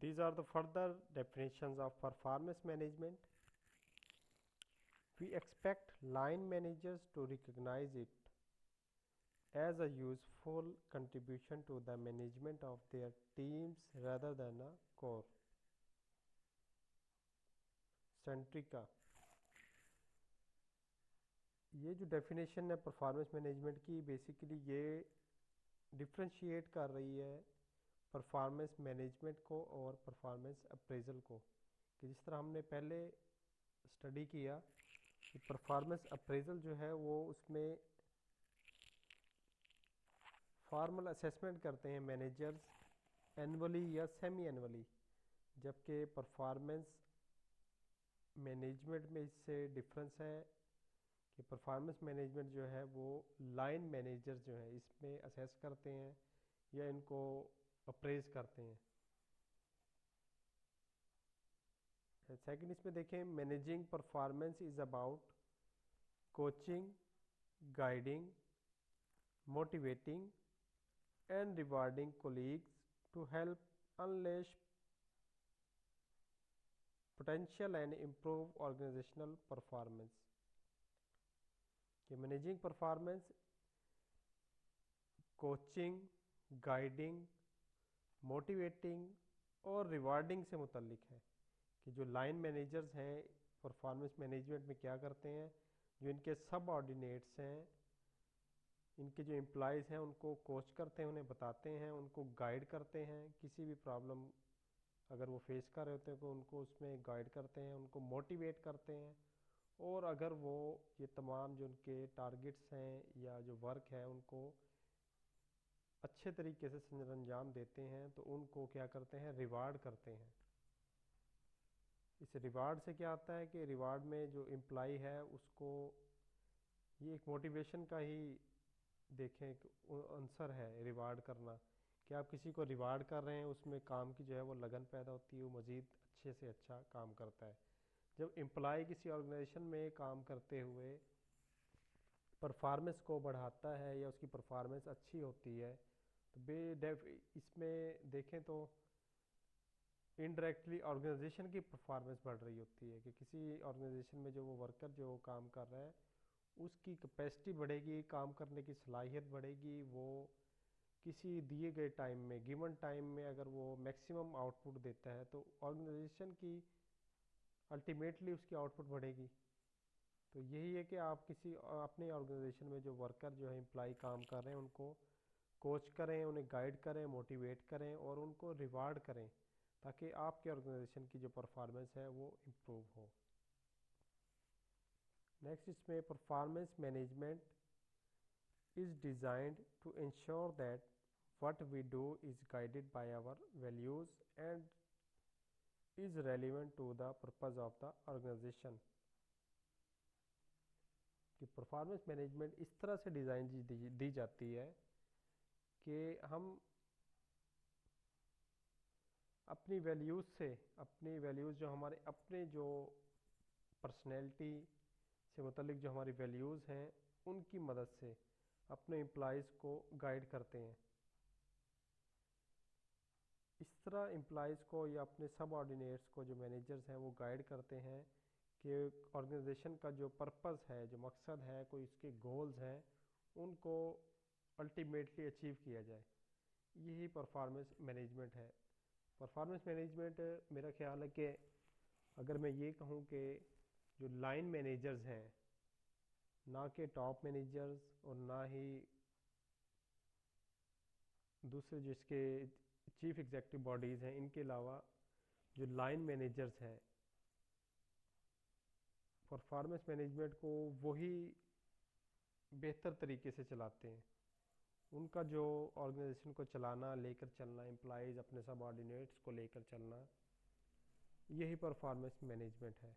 These are the further definitions of performance management. We expect line managers to recognize it as a useful contribution to the management of their teams rather than a core. सेंट्रिका, ये जो definition है performance management की, basically ये differentiate कर रही है performance management को और परफॉर्मेंस अप्रेजल को। कि जिस तरह हमने पहले स्टडी किया कि परफॉर्मेंस अप्रेजल जो है वो उसमें फॉर्मल असेसमेंट करते हैं मैनेजर्स एनुअली या सेमी एनुअली, जबकि परफॉर्मेंस मैनेजमेंट में इससे डिफरेंस है कि परफॉर्मेंस मैनेजमेंट जो है वो लाइन मैनेजर जो है इसमें असेस करते हैं या इनको अप्रेज करते हैं। सेकंड इसमें देखें, managing performance is about coaching, guiding, motivating and rewarding colleagues to help unleash potential and improve organizational performance। कि managing performance coaching, guiding, motivating और रिवार्डिंग से मुतल्लिक है। कि जो लाइन मैनेजर्स हैं परफॉर्मेंस मैनेजमेंट में क्या करते हैं, जो इनके सब ऑर्डिनेट्स हैं, इनके जो एम्प्लॉयज़ हैं उनको कोच करते हैं, उन्हें बताते हैं, उनको गाइड करते हैं, किसी भी प्रॉब्लम अगर वो फेस कर रहे होते हैं तो उनको उसमें गाइड करते हैं, उनको मोटिवेट करते हैं, और अगर वो ये तमाम जो उनके टारगेट्स हैं या जो वर्क है उनको अच्छे तरीके से अंजाम देते हैं तो उनको क्या करते हैं, रिवार्ड करते हैं। इस रिवार्ड से क्या आता है कि रिवार्ड में जो एम्प्लॉय है उसको ये एक मोटिवेशन का ही देखें एक आंसर है रिवार्ड करना, कि आप किसी को रिवार्ड कर रहे हैं, उसमें काम की जो है वो लगन पैदा होती है, वो मज़ीद अच्छे से अच्छा काम करता है। जब एम्प्लॉय किसी ऑर्गेनाइजेशन में काम करते हुए परफॉर्मेंस को बढ़ाता है या उसकी परफॉर्मेंस अच्छी होती है तो इसमें देखें तो इनडायरेक्टली ऑर्गेनाइजेशन की परफॉर्मेंस बढ़ रही होती है। कि किसी ऑर्गेनाइजेशन में जो वो वर्कर जो काम कर रहा है उसकी कैपेसिटी बढ़ेगी, काम करने की सलाहियत बढ़ेगी, वो किसी दिए गए टाइम में, गिवन टाइम में अगर वो मैक्सिमम आउटपुट देता है तो ऑर्गेनाइजेशन की अल्टीमेटली उसकी आउटपुट बढ़ेगी। तो यही है कि आप किसी अपने ऑर्गेनाइजेशन में जो वर्कर जो है एम्प्लॉय काम कर रहे हैं उनको कोच करें, उन्हें गाइड करें, मोटिवेट करें और उनको रिवार्ड करें ताकि आपके ऑर्गेनाइजेशन की जो परफॉर्मेंस है वो इम्प्रूव हो। नेक्स्ट इसमें performance management is designed to ensure that what we do is guided by our values and is relevant to the purpose of the organization। कि परफॉर्मेंस मैनेजमेंट इस तरह से डिज़ाइन दी जाती है कि हम अपनी वैल्यूज़ से, अपनी वैल्यूज़ जो हमारे अपने जो पर्सनैलिटी से मुतल्लिक जो हमारी वैल्यूज़ हैं उनकी मदद से अपने एम्प्लॉयज़ को गाइड करते हैं। इस तरह एम्प्लॉयज़ को या अपने सब ऑर्डिनेट्स को जो मैनेजर्स हैं वो गाइड करते हैं कि ऑर्गेनाइजेशन का जो पर्पस है, जो मकसद है, कोई इसके गोल्स हैं, उनको अल्टीमेटली अचीव किया जाए। यही परफॉर्मेंस मैनेजमेंट है। परफॉर्मेंस मैनेजमेंट मेरा ख्याल है कि अगर मैं ये कहूँ कि जो लाइन मैनेजर्स हैं, ना कि टॉप मैनेजर्स और ना ही दूसरे जिसके चीफ एग्जेक्टिव बॉडीज़ हैं, इनके अलावा जो लाइन मैनेजर्स हैं परफॉर्मेंस मैनेजमेंट को वही बेहतर तरीके से चलाते हैं। उनका जो ऑर्गेनाइजेशन को चलाना, लेकर चलना, एम्प्लॉयज़ अपने सबऑर्डिनेट्स को लेकर चलना, यही परफॉर्मेंस मैनेजमेंट है।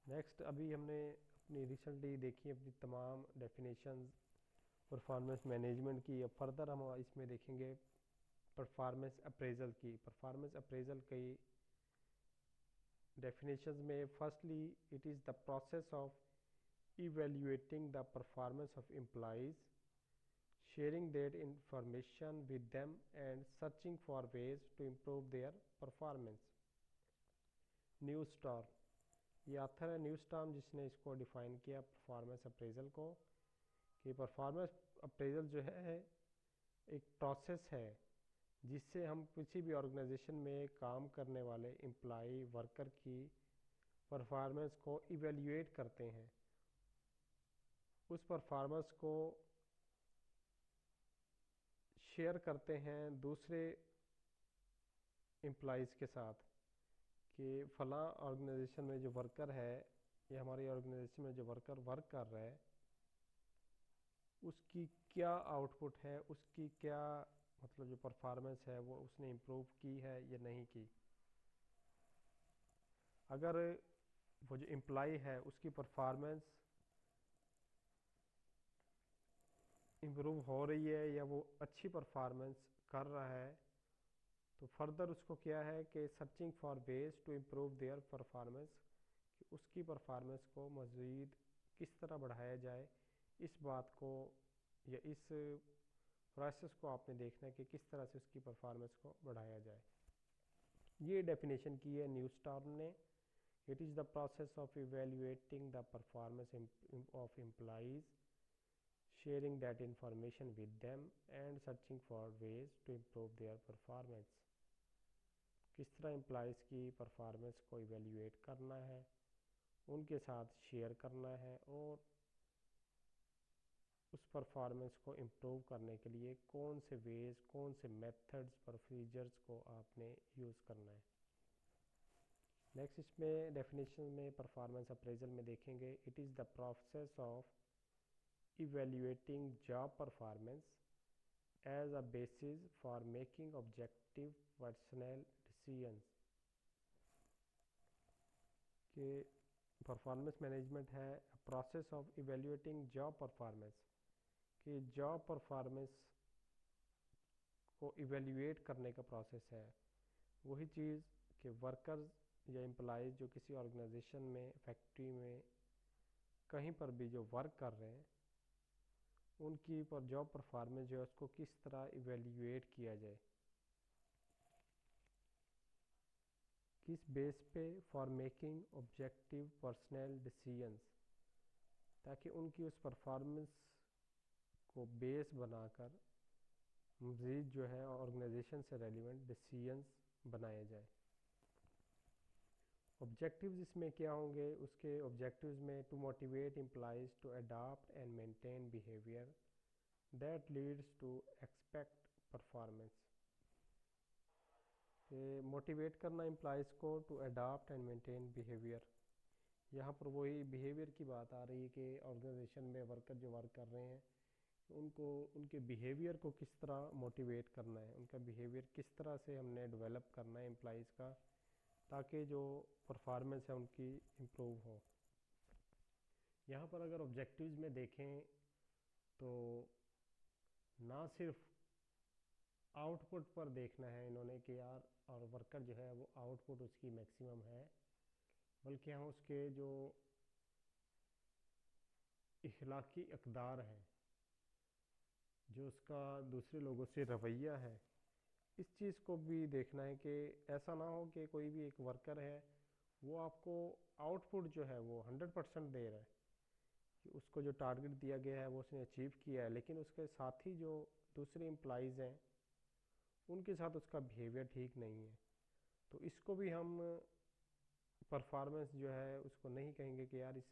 नेक्स्ट अभी हमने अपनी रिसेंटली देखी अपनी तमाम डेफिनेशंस परफॉर्मेंस मैनेजमेंट की। अब फर्दर हम इसमें देखेंगे परफॉर्मेंस अप्रेजल की। परफॉर्मेंस अप्रेजल की डेफिनेशंस में firstly it is the process of evaluating the performance of employees, sharing that information with them and searching for ways to improve their performance. New star, ये author है new star जिसने इसको define किया performance appraisal को, कि performance appraisal जो है एक प्रोसेस है जिससे हम किसी भी ऑर्गेनाइजेशन में काम करने वाले एम्प्लॉय वर्कर की परफॉर्मेंस को इवेल्युएट करते हैं, उस परफॉर्मेंस को शेयर करते हैं दूसरे एम्प्लॉयज़ के साथ कि फ़लाँ ऑर्गेनाइजेशन में जो वर्कर है या हमारी ऑर्गेनाइजेशन में जो वर्कर वर्क कर रहा है उसकी क्या आउटपुट है, उसकी क्या मतलब जो परफॉर्मेंस है वो उसने इम्प्रूव की है या नहीं की। अगर वो जो एम्प्लॉय है उसकी परफॉर्मेंस इम्प्रूव हो रही है या वो अच्छी परफॉर्मेंस कर रहा है तो फर्दर उसको क्या है कि searching for ways to improve their performance, कि उसकी परफॉर्मेंस को मज़ीद किस तरह बढ़ाया जाए, इस बात को या इस प्रोसेस को आपने देखना है कि किस तरह से उसकी परफॉर्मेंस को बढ़ाया जाए। ये डेफिनेशन की है न्यू स्टार ने। It is the process of evaluating the performance of employees, sharing that information with them and searching for ways to improve their performance। किस तरह एम्प्लॉयज़ की परफॉर्मेंस को इवेल्युएट करना है, उनके साथ शेयर करना है और उस परफॉर्मेंस को इम्प्रूव करने के लिए कौन से वेज, कौन से मेथड्स, प्रोसीजर्स को आपने यूज़ करना है। नेक्स्ट इसमें डेफिनेशन में परफॉर्मेंस अप्रेजल में देखेंगे, it is the process of evaluating job performance as a basis for making objective personnel decisions। कि परफॉर्मेंस मैनेजमेंट है process of evaluating job performance, कि जॉब परफॉर्मेंस को इवेल्युएट करने का प्रोसेस है। वही चीज़ कि वर्कर्स या एम्प्लॉयज़ जो किसी ऑर्गेनाइजेशन में, फैक्ट्री में, कहीं पर भी जो वर्क कर रहे हैं उनकी पर जॉब परफॉर्मेंस जो है उसको किस तरह इवेल्युएट किया जाए, किस बेस पे, for making objective personal decisions, ताकि उनकी उस परफॉर्मेंस को बेस बनाकर मज़ीद जो है ऑर्गेनाइजेशन से रेलिवेंट डिसीजंस बनाए जाए। ऑब्जेक्टिव्स इसमें क्या होंगे, उसके ऑब्जेक्टिव्स में to motivate employees to adopt and maintain behaviour that leads to expect performance. Motivate करना एम्प्लॉयज़ को to adopt and maintain behaviour. यहाँ पर वही बिहेवियर की बात आ रही है कि ऑर्गेनाइजेशन में वर्कर जो वर्क कर रहे हैं उनको उनके बिहेवियर को किस तरह मोटिवेट करना है, उनका बिहेवियर किस तरह से हमने डेवलप करना है एम्प्लॉयज़ का, ताकि जो परफॉर्मेंस है उनकी इम्प्रूव हो। यहाँ पर अगर ऑब्जेक्टिव्स में देखें तो ना सिर्फ आउटपुट पर देखना है इन्होंने कि यार और वर्कर जो है वो आउटपुट उसकी मैक्सिमम है, बल्कि हम उसके जो इखलाकी अक़दार हैं, जो उसका दूसरे लोगों से रवैया है, इस चीज़ को भी देखना है कि ऐसा ना हो कि कोई भी एक वर्कर है वो आपको आउटपुट जो है वो 100% दे रहा है, कि उसको जो टारगेट दिया गया है वो उसने अचीव किया है, लेकिन उसके साथ ही जो दूसरे एम्प्लॉयज़ हैं उनके साथ उसका बिहेवियर ठीक नहीं है। तो इसको भी हम परफॉर्मेंस जो है उसको नहीं कहेंगे कि यार इस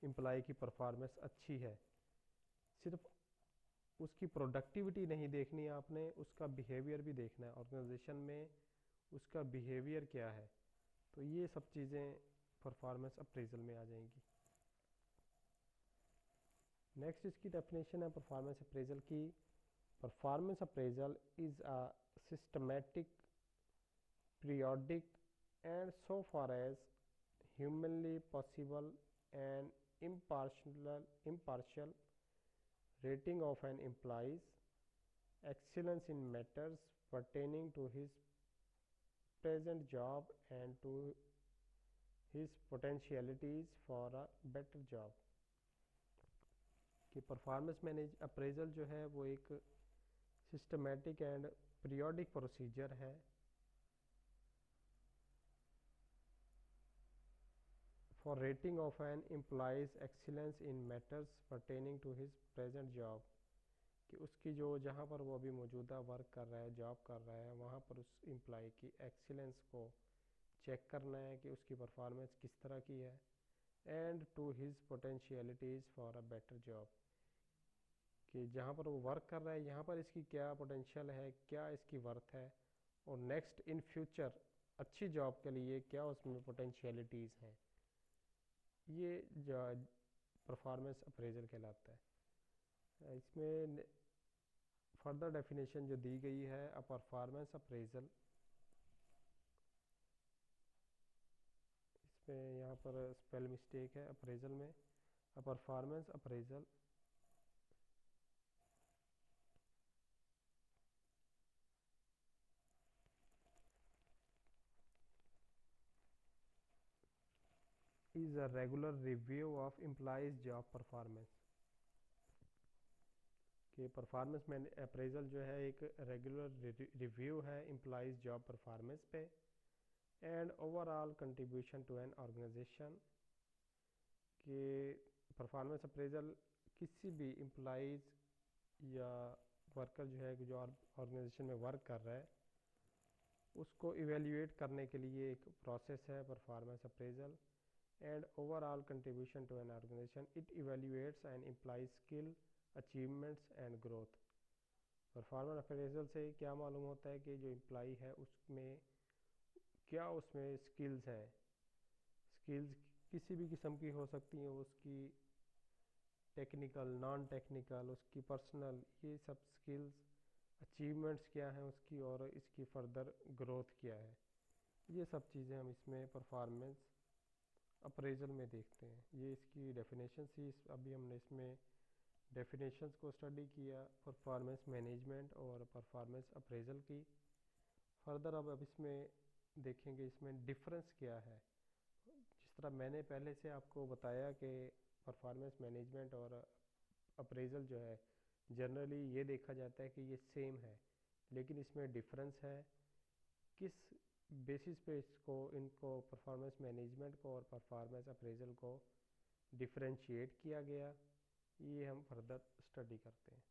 एम्प्लॉय की परफॉर्मेंस अच्छी है। सिर्फ उसकी प्रोडक्टिविटी नहीं देखनी है आपने, उसका बिहेवियर भी देखना है, ऑर्गेनाइजेशन में उसका बिहेवियर क्या है। तो ये सब चीज़ें परफॉर्मेंस अप्रेजल में आ जाएंगी। नेक्स्ट इसकी डेफिनेशन है परफॉर्मेंस अप्रेजल की। Performance appraisal is a systematic, periodic and so far as humanly possible and impartial rating of an employee's excellence in matters pertaining to his present job and to his potentialities for a better job। कि performance manage appraisal जो है वो एक systematic and periodic procedure है for rating of an employee's excellence in matters pertaining to his present job, कि उसकी जो जहाँ पर वो अभी मौजूदा वर्क कर रहा है, जॉब कर रहा है, वहाँ पर उस एम्प्लॉय की एक्सीलेंस को चेक करना है कि उसकी परफॉर्मेंस किस तरह की है, and to his potentialities for a better job, कि जहाँ पर वो वर्क कर रहा है यहाँ पर इसकी क्या पोटेंशियल है, क्या इसकी वर्थ है, और नेक्स्ट इन फ्यूचर अच्छी जॉब के लिए क्या उसमें पोटेंशियलिटीज़ हैं। ये जो परफॉर्मेंस अप्रेजल कहलाता है। इसमें फर्दर डेफिनेशन जो दी गई है, अ परफॉर्मेंस अप्रेजल, इसमें यहाँ पर स्पेल मिस्टेक है अप्रेजल में। A performance appraisal is a regular review of employees job performance, कि परफॉर्मेंस में अप्रेजल जो है एक रेगुलर रिव्यू है एम्प्लॉयज जॉब परफॉर्मेंस पे and overall contribution to an organisation, कि परफॉर्मेंस अप्रेजल किसी भी एम्प्लॉयज या वर्कर जो है जो ऑर्गेनाइजेशन में वर्क कर रहा है उसको इवेल्युएट करने के लिए एक प्रोसेस है performance appraisal. And overall contribution to an organisation, it evaluates an employees skill achievements and growth. Performance appraisal से क्या मालूम होता है कि जो एम्प्लॉय है उसमें क्या उसमें स्किल्स हैं, स्किल्स किसी भी किस्म की हो सकती हैं, उसकी टेक्निकल, नॉन टेक्निकल, उसकी पर्सनल, ये सब स्किल्स, अचीवमेंट्स क्या हैं उसकी, और इसकी फर्दर ग्रोथ क्या है, ये सब चीज़ें हम इसमें परफॉर्मेंस अप्रेजल में देखते हैं। ये इसकी डेफिनेशन थी। अभी हमने इसमें डेफिनेशंस को स्टडी किया परफॉर्मेंस मैनेजमेंट और परफॉर्मेंस अप्रेजल की। फर्दर अब इसमें देखेंगे इसमें डिफरेंस क्या है। जिस तरह मैंने पहले से आपको बताया कि परफॉर्मेंस मैनेजमेंट और अप्रेजल जो है जनरली ये देखा जाता है कि ये सेम है, लेकिन इसमें डिफरेंस है। किस बेसिस पे इसको इनको परफॉर्मेंस मैनेजमेंट को और परफॉर्मेंस अप्रेजल को डिफरेंशिएट किया गया, ये हम फर्दर स्टडी करते हैं।